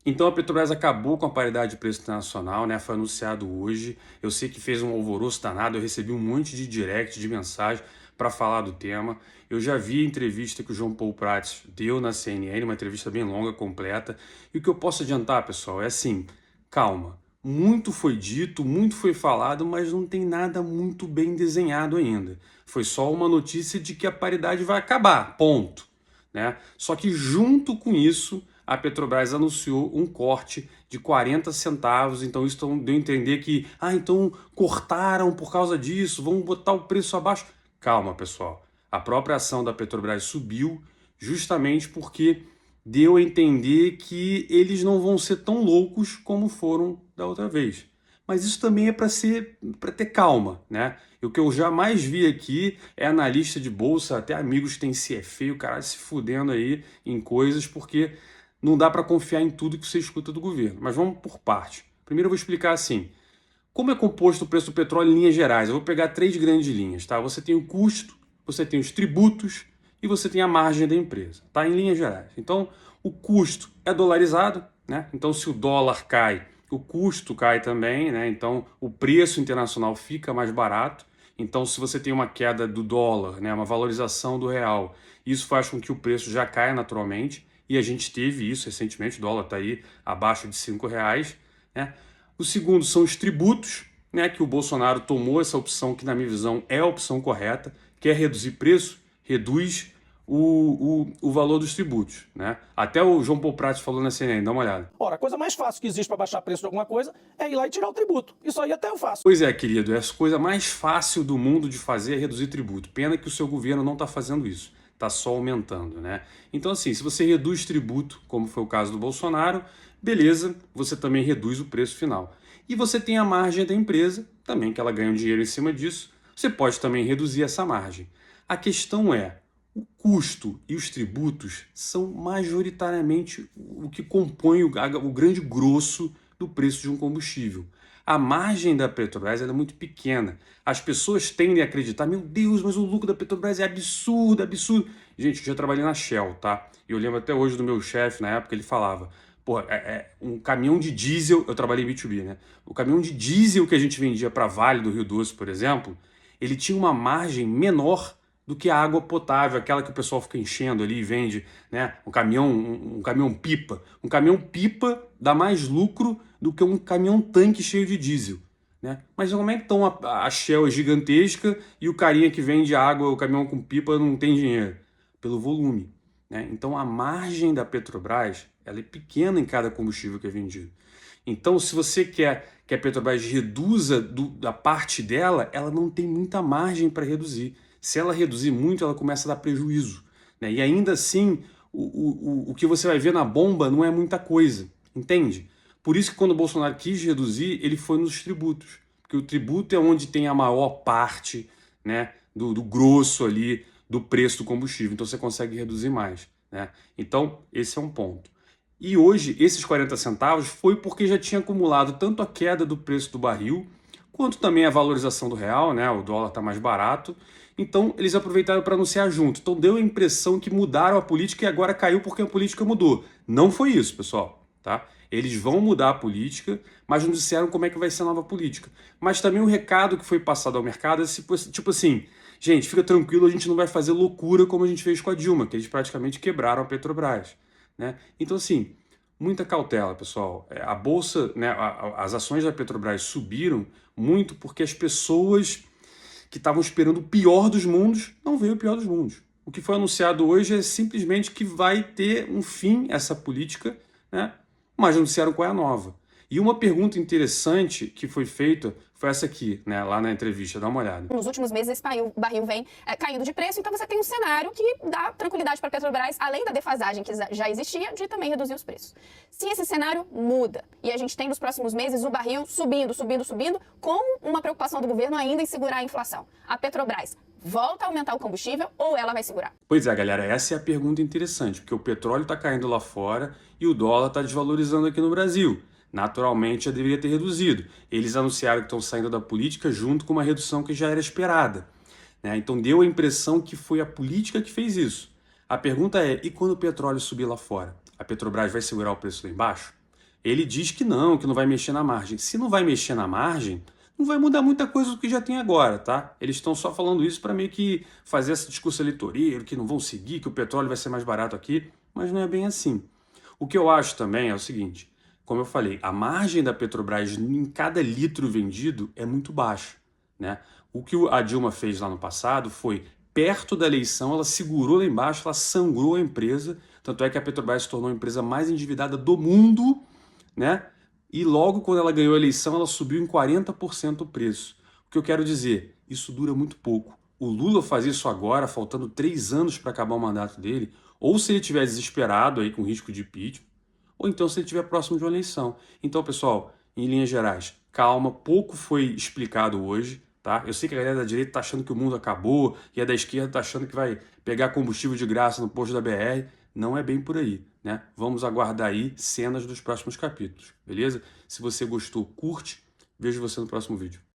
Então a Petrobras acabou com a paridade de preço internacional, né? Foi anunciado hoje. Eu sei que fez um alvoroço danado, eu recebi um monte de direct, de mensagem para falar do tema. Eu já vi a entrevista que o João Paulo Prats deu na CNN, uma entrevista bem longa, completa. E o que eu posso adiantar, pessoal, é assim, calma. Muito foi dito, muito foi falado, mas não tem nada muito bem desenhado ainda. Foi só uma notícia de que a paridade vai acabar, ponto, né? Só que junto com isso, a Petrobras anunciou um corte de 40 centavos, então isso deu a entender que, então cortaram por causa disso, vão botar o preço abaixo. Calma, pessoal. A própria ação da Petrobras subiu justamente porque deu a entender que eles não vão ser tão loucos como foram da outra vez. Mas isso também é para ter calma, né? E o que eu jamais vi aqui é analista de bolsa, até amigos que têm CFA, o cara se fudendo aí em coisas, porque não dá para confiar em tudo que você escuta do governo. Mas vamos por parte. Primeiro eu vou explicar assim, como é composto o preço do petróleo em linhas gerais? Eu vou pegar três grandes linhas, tá? Você tem o custo, você tem os tributos e você tem a margem da empresa, tá? Em linhas gerais. Então, o custo é dolarizado, né? Então, se o dólar cai, o custo cai também, né? Então, o preço internacional fica mais barato. Então, se você tem uma queda do dólar, né, uma valorização do real, isso faz com que o preço já caia naturalmente. E a gente teve isso recentemente, o dólar está aí abaixo de R$ 5, né? O segundo são os tributos, né, que o Bolsonaro tomou essa opção que, na minha visão, é a opção correta, quer reduzir preço, reduz o valor dos tributos, né? Até o João Paulo Prats falou na CNN, dá uma olhada. Ora, a coisa mais fácil que existe para baixar preço de alguma coisa é ir lá e tirar o tributo. Isso aí até eu faço. Pois é, querido, é a coisa mais fácil do mundo de fazer é reduzir tributo. Pena que o seu governo não está fazendo isso, está só aumentando, né? Então, assim, se você reduz tributo, como foi o caso do Bolsonaro, beleza, você também reduz o preço final. E você tem a margem da empresa, também que ela ganha um dinheiro em cima disso, você pode também reduzir essa margem. A questão é, o custo e os tributos são majoritariamente o que compõe o grande grosso do preço de um combustível. A margem da Petrobras é muito pequena. As pessoas tendem a acreditar, meu Deus, mas o lucro da Petrobras é absurdo, absurdo. Gente, eu já trabalhei na Shell, tá? E eu lembro até hoje do meu chefe, na época, ele falava, pô, um caminhão de diesel, eu trabalhei em B2B, né? O caminhão de diesel que a gente vendia para Vale do Rio Doce, por exemplo, ele tinha uma margem menor do que a água potável, aquela que o pessoal fica enchendo ali e vende, né? Um caminhão pipa. Um caminhão pipa dá mais lucro do que um caminhão tanque cheio de diesel, né? Mas como é que então a Shell é gigantesca e o carinha que vende água, o caminhão com pipa, não tem dinheiro? Pelo volume, né? Então a margem da Petrobras ela é pequena em cada combustível que é vendido. Então, se você quer que a Petrobras reduza da parte dela, ela não tem muita margem para reduzir. Se ela reduzir muito, ela começa a dar prejuízo, né? E ainda assim, o que você vai ver na bomba não é muita coisa, entende? Por isso que quando o Bolsonaro quis reduzir, ele foi nos tributos. Porque o tributo é onde tem a maior parte, né, do grosso ali do preço do combustível. Então você consegue reduzir mais, né? Então, esse é um ponto. E hoje, esses 40 centavos foi porque já tinha acumulado tanto a queda do preço do barril, quanto também a valorização do real, né? O dólar está mais barato. Então, eles aproveitaram para anunciar junto. Então, deu a impressão que mudaram a política e agora caiu porque a política mudou. Não foi isso, pessoal, tá? Eles vão mudar a política, mas não disseram como é que vai ser a nova política. Mas também o recado que foi passado ao mercado é tipo assim, gente, fica tranquilo, a gente não vai fazer loucura como a gente fez com a Dilma, que eles praticamente quebraram a Petrobras, né? Então, assim, muita cautela, pessoal. A bolsa, né, as ações da Petrobras subiram muito porque as pessoas que estavam esperando o pior dos mundos não veio o pior dos mundos. O que foi anunciado hoje é simplesmente que vai ter um fim essa política, né? Mas não disseram qual é a nova. E uma pergunta interessante que foi feita foi essa aqui, né, lá na entrevista, dá uma olhada. Nos últimos meses, esse barril vem caindo de preço, então você tem um cenário que dá tranquilidade para a Petrobras, além da defasagem que já existia, de também reduzir os preços. Se esse cenário muda e a gente tem nos próximos meses o barril subindo, com uma preocupação do governo ainda em segurar a inflação, a Petrobras volta a aumentar o combustível ou ela vai segurar? Pois é, galera, essa é a pergunta interessante, porque o petróleo está caindo lá fora e o dólar está desvalorizando aqui no Brasil. Naturalmente já deveria ter reduzido. Eles anunciaram que estão saindo da política junto com uma redução que já era esperada, né? Então deu a impressão que foi a política que fez isso. A pergunta é, e quando o petróleo subir lá fora? A Petrobras vai segurar o preço lá embaixo? Ele diz que não vai mexer na margem. Se não vai mexer na margem, não vai mudar muita coisa do que já tem agora, tá? Eles estão só falando isso para meio que fazer esse discurso eleitoreiro, que não vão seguir, que o petróleo vai ser mais barato aqui, mas não é bem assim. O que eu acho também é o seguinte, como eu falei, a margem da Petrobras em cada litro vendido é muito baixa, né? O que a Dilma fez lá no passado foi, perto da eleição, ela segurou lá embaixo, ela sangrou a empresa, tanto é que a Petrobras se tornou a empresa mais endividada do mundo, né? E logo quando ela ganhou a eleição, ela subiu em 40% o preço. O que eu quero dizer, isso dura muito pouco. O Lula faz isso agora, faltando 3 anos para acabar o mandato dele, ou se ele estiver desesperado aí com risco de impeachment, ou então se ele estiver próximo de uma eleição. Então, pessoal, em linhas gerais, calma, pouco foi explicado hoje, tá? Eu sei que a galera da direita tá achando que o mundo acabou e a da esquerda tá achando que vai pegar combustível de graça no posto da BR. Não é bem por aí, né? Vamos aguardar aí cenas dos próximos capítulos, beleza? Se você gostou, curte. Vejo você no próximo vídeo.